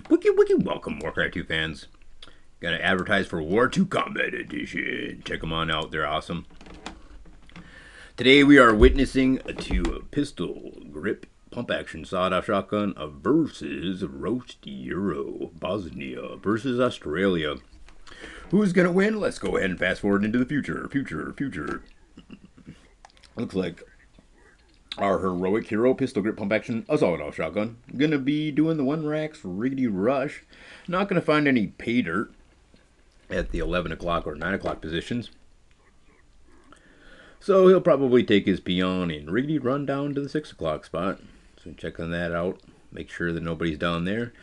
Wiki, welcome, Warcraft 2 fans. Gotta advertise for War 2 Combat Edition. Check them on out, they're awesome. Today we are witnessing to pistol grip pump action sawed-off shotgun versus roast eur0 Bosnia versus Australia. Who's gonna win? Let's go ahead and fast forward into the future. Looks like our heroic hero pistol grip pump action sawed-off shotgun gonna be doing the one racks riggedy rush. Not gonna find any pay dirt at the 11 o'clock or 9 o'clock positions. So he'll probably take his peon and riggedy run down to the 6 o'clock spot. So check on that out. Make sure that nobody's down there.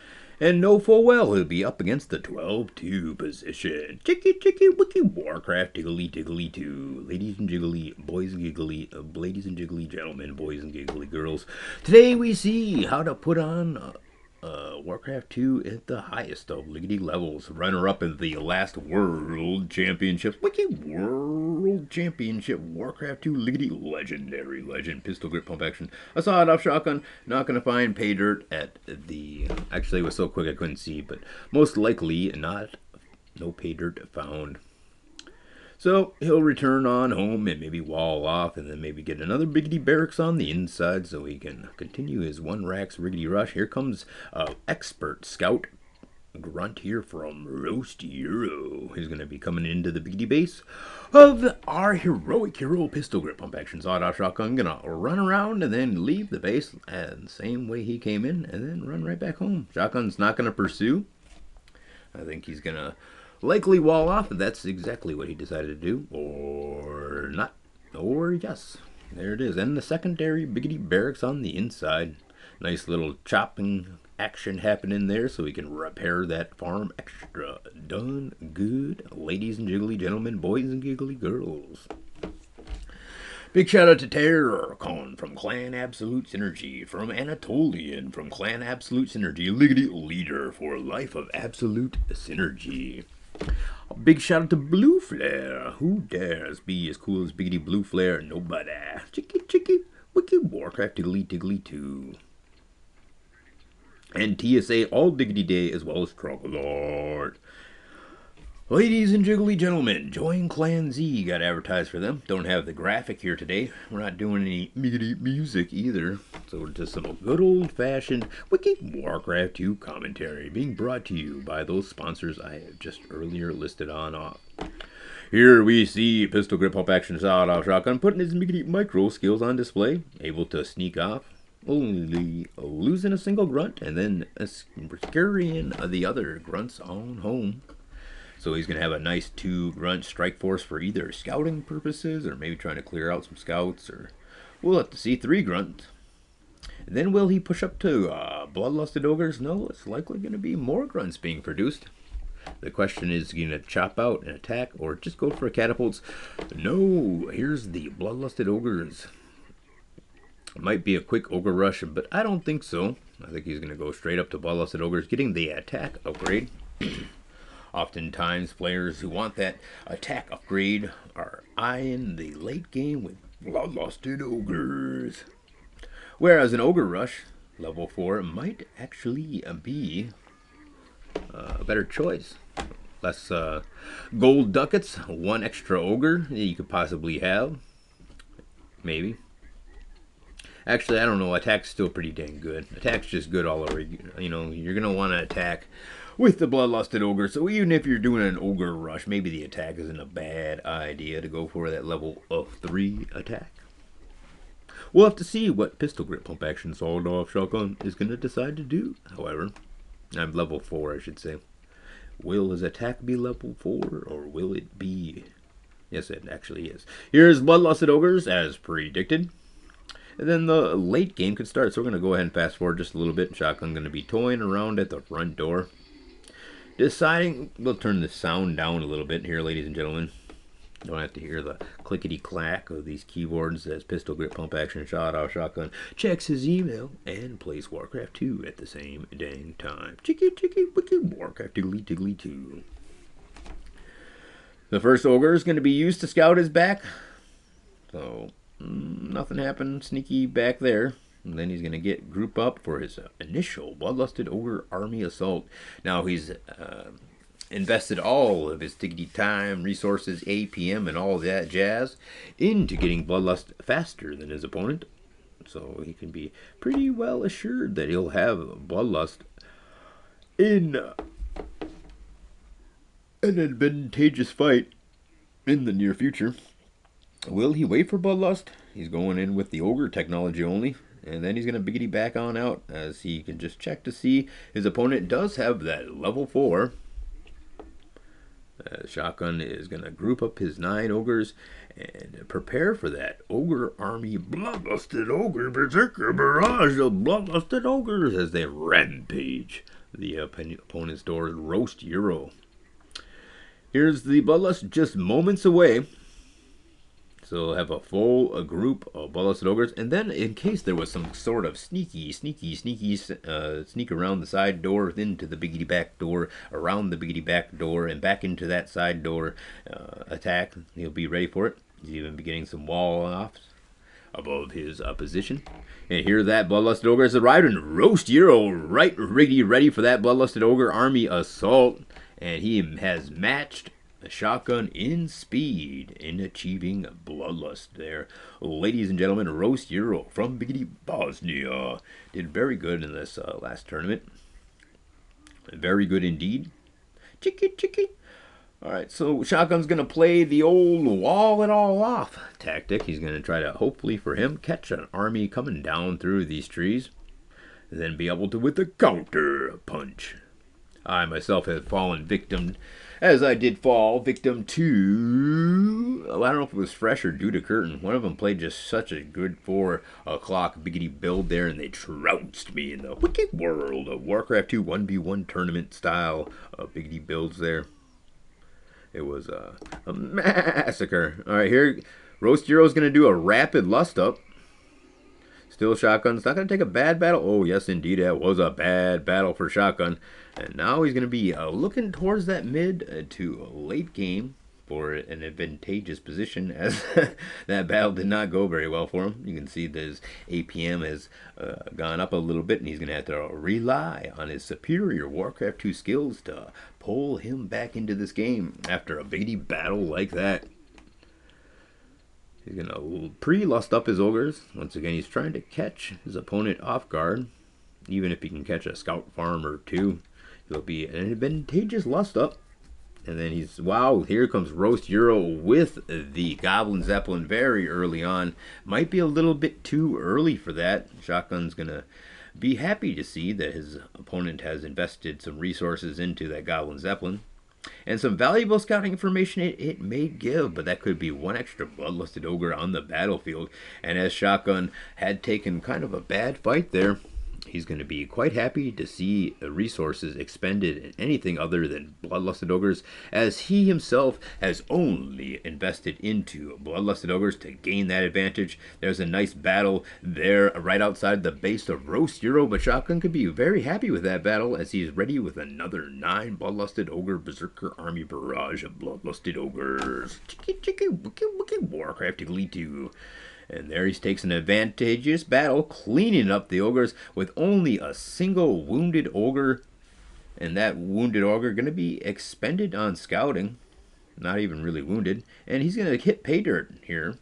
And know full well he'll be up against the 12-2 position. Chicky, wiki, Warcraft, tiggly, 2. Ladies and jiggly, boys and giggly, ladies and jiggly gentlemen, boys and giggly girls. Today we see how to put on Warcraft 2 at the highest of liggity levels. Runner-up in the last World Championships. Wiki World Championship Warcraft 2 liggity legendary legend pistol grip pump action. A sawed-off shotgun. Not gonna find pay dirt at the. Actually, it was so quick I couldn't see, but most likely not. No pay dirt found. So he'll return on home and maybe wall off and then maybe get another biggity barracks on the inside so he can continue his one racks riggedy rush. Here comes expert scout grunt here from roast eur0. He's going to be coming into the biggity base of our heroic hero pistol grip pump action sawed-off shotgun. Gonna run around and then leave the base and same way he came in and then run right back home. Shotgun's not going to pursue. I think he's going to likely wall off. That's exactly what he decided to do. Or not. Or yes. There it is. And the secondary biggity barracks on the inside. Nice little chopping action happening there so we can repair that farm extra. Done good, ladies and jiggly gentlemen, boys and giggly girls. Big shout out to Terracon from Clan Absolute Synergy, from Anatolian from Clan Absolute Synergy, liggity leader for Life of Absolute Synergy. A big shout out to Blue Flare. Who dares be as cool as biggity Blue Flare? Nobody. Chicky, wiki Warcraft tiggly 2. And TSA all diggity day as well as Troglord. Ladies and jiggly gentlemen, join Clan Z. Got advertised for them. Don't have the graphic here today. We're not doing any music either. So just some good old-fashioned wiki Warcraft 2 commentary being brought to you by those sponsors I have just earlier listed on off. Here we see pistol grip pump action sawed-off shotgun putting his micro skills on display. Able to sneak off. Only losing a single grunt and then scurrying the other grunts on home. So he's going to have a nice 2 grunt strike force for either scouting purposes or maybe trying to clear out some scouts, or we'll have to see 3 grunts. And then will he push up to bloodlusted ogres? No, it's likely going to be more grunts being produced. The question is, going to chop out and attack or just go for catapults? No, here's the bloodlusted ogres. It might be a quick ogre rush, but I don't think so. I think he's going to go straight up to bloodlusted ogres, getting the attack upgrade. Oftentimes, players who want that attack upgrade are eyeing the late game with bloodlusted ogres. Whereas an ogre rush, level 4, might actually be a better choice. Less gold ducats, 1 extra ogre that you could possibly have. Maybe. Actually, I don't know. Attack's still pretty dang good. Attack's just good all over. You know, you're going to want to attack with the bloodlusted ogre. So even if you're doing an ogre rush, maybe the attack isn't a bad idea to go for that level of 3 attack. We'll have to see what pistol grip pump action sawed-off shotgun is going to decide to do. However, I'm level 4, I should say. Will his attack be level 4, or will it be? Yes, it actually is. Here's bloodlusted ogres as predicted. And then the late game could start. So we're going to go ahead and fast forward just a little bit. Shotgun going to be toying around at the front door. Deciding, we'll turn the sound down a little bit here, ladies and gentlemen. Don't have to hear the clickety-clack of these keyboards as pistol grip pump action sawed-off shotgun checks his email and plays Warcraft 2 at the same dang time. Chicky, wiki, Warcraft tiggly 2. The first ogre is going to be used to scout his back. So nothing happened sneaky back there. And then he's going to group up for his initial Bloodlusted Ogre Army Assault. Now he's invested all of his diggity time, resources, APM, and all that jazz into getting Bloodlust faster than his opponent. So he can be pretty well assured that he'll have Bloodlust in an advantageous fight in the near future. Will he wait for Bloodlust? He's going in with the Ogre technology only. And then he's going to biggity back on out as he can just check to see his opponent does have that level 4. Shotgun is going to group up his 9 ogres and prepare for that Ogre Army Bloodlusted Ogre Berserker Barrage of Bloodlusted Ogres as they rampage the opponent's door. Roast eur0. Here's the Bloodlust just moments away. So have a full group of Bloodlusted Ogres, and then in case there was some sort of sneak around the side door into the biggity back door, around the biggity back door, and back into that side door attack, he'll be ready for it. He's even beginning some wall offs above his position. And here that Bloodlusted Ogre has arrived, and Roast eur0 right ready for that Bloodlusted Ogre Army Assault, and he has matched the Shotgun in speed in achieving Bloodlust there. Ladies and gentlemen, Roast eur0 from Biggity Bosnia did very good in this last tournament. Very good indeed. Chicky. Alright, so Shotgun's going to play the old wall it all off tactic. He's going to try to, hopefully for him, catch an army coming down through these trees, and then be able to with the counter punch. I myself have fallen victim, as I did fall victim to, I don't know if it was Fresh or Due to Curtain. One of them played just such a good 4 o'clock biggity build there, and they trounced me in the wicked world of Warcraft 2 1v1 tournament style of biggity builds there. It was a massacre. All right, here, Roast eur0 is going to do a rapid lust up. Still, Shotgun's not going to take a bad battle. Oh, yes, indeed, that was a bad battle for Shotgun. And now he's going to be looking towards that mid to late game for an advantageous position, as that battle did not go very well for him. You can see that his APM has gone up a little bit, and he's going to have to rely on his superior Warcraft 2 skills to pull him back into this game after a biggity battle like that. He's going to pre-lust up his ogres. Once again, he's trying to catch his opponent off guard. Even if he can catch a scout farm or 2, it'll be an advantageous lust up. And then he's, wow, here comes Roast eur0 with the Goblin Zeppelin very early on. Might be a little bit too early for that. Shotgun's going to be happy to see that his opponent has invested some resources into that Goblin Zeppelin. And some valuable scouting information it may give, but that could be 1 extra Bloodlusted Ogre on the battlefield. And as Shotgun had taken kind of a bad fight there, he's going to be quite happy to see resources expended in anything other than Bloodlusted Ogres, as he himself has only invested into Bloodlusted Ogres to gain that advantage. There's a nice battle there right outside the base of Roast eur0, but Shotgun could be very happy with that battle, as he's ready with another 9 Bloodlusted Ogre Berserker Army Barrage of Bloodlusted Ogres. Chicky, wiki, Warcraft 2. And there he takes an advantageous battle, cleaning up the ogres with only a single wounded ogre. And that wounded ogre going to be expended on scouting. Not even really wounded. And he's going to hit pay dirt here.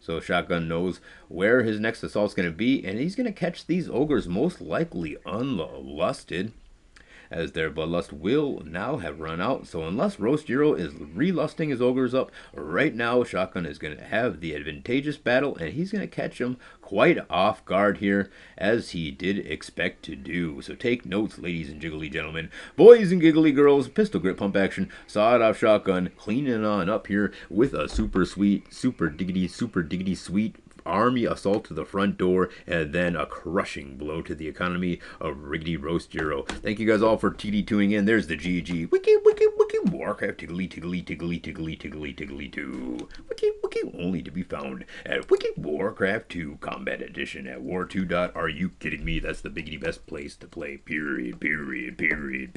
So Shotgun knows where his next assault's going to be. And he's going to catch these ogres most likely unlusted, as their bloodlust will now have run out. So unless Roast eur0 is relusting his ogres up, right now Shotgun is going to have the advantageous battle, and he's going to catch him quite off guard here, as he did expect to do. So take notes, ladies and jiggly gentlemen, boys and giggly girls. Pistol grip pump action, sawed off Shotgun, cleaning on up here with a super diggity sweet army assault to the front door, and then a crushing blow to the economy of Riggedy Roast eur0. Thank you guys all for TD2ing in. There's the GG. Wiki, Warcraft tiggly 2. Wiki, only to be found at Wiki Warcraft 2 Combat Edition at war2. Are you kidding me? That's the biggity best place to play. Period. Period.